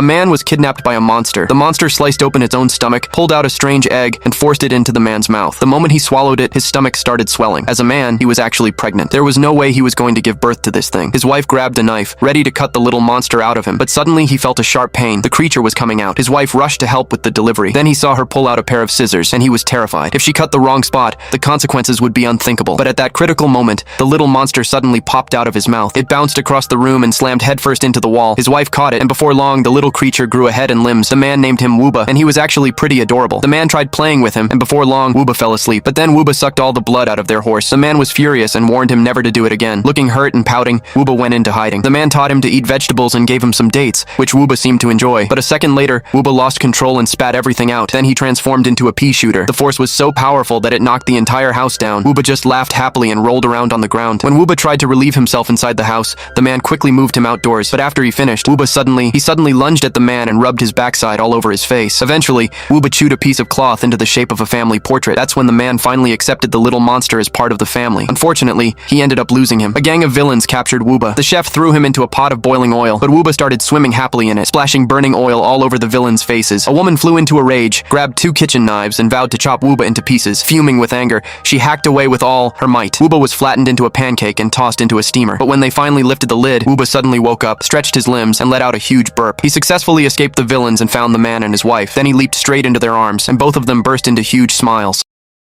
A man was kidnapped by a monster. The monster sliced open its own stomach, pulled out a strange egg, and forced it into the man's mouth. The moment he swallowed it, his stomach started swelling. As a man, he was actually pregnant. There was no way he was going to give birth to this thing. His wife grabbed a knife, ready to cut the little monster out of him, but suddenly he felt a sharp pain. The creature was coming out. His wife rushed to help with the delivery. Then he saw her pull out a pair of scissors, and he was terrified. If she cut the wrong spot, the consequences would be unthinkable. But at that critical moment, the little monster suddenly popped out of his mouth. It bounced across the room and slammed headfirst into the wall. His wife caught it, and before long, the little creature grew a head and limbs. The man named him Wooba, and he was actually pretty adorable. The man tried playing with him, and before long, Wooba fell asleep. But then Wooba sucked all the blood out of their horse. The man was furious and warned him never to do it again. Looking hurt and pouting, Wooba went into hiding. The man taught him to eat vegetables and gave him some dates, which Wooba seemed to enjoy. But a second later, Wooba lost control and spat everything out. Then he transformed into a pea shooter. The force was so powerful that it knocked the entire house down. Wooba just laughed happily and rolled around on the ground. When Wooba tried to relieve himself inside the house, the man quickly moved him outdoors. But after he finished, Wooba suddenly lunged at the man and rubbed his backside all over his face. Eventually, Wooba chewed a piece of cloth into the shape of a family portrait. That's when the man finally accepted the little monster as part of the family. Unfortunately, he ended up losing him. A gang of villains captured Wooba. The chef threw him into a pot of boiling oil, but Wooba started swimming happily in it, splashing burning oil all over the villains' faces. A woman flew into a rage, grabbed 2 kitchen knives, and vowed to chop Wooba into pieces. Fuming with anger, she hacked away with all her might. Wooba was flattened into a pancake and tossed into a steamer. But when they finally lifted the lid, Wooba suddenly woke up, stretched his limbs, and let out a huge burp. He successfully escaped the villains and found the man and his wife. Then he leaped straight into their arms, and both of them burst into huge smiles.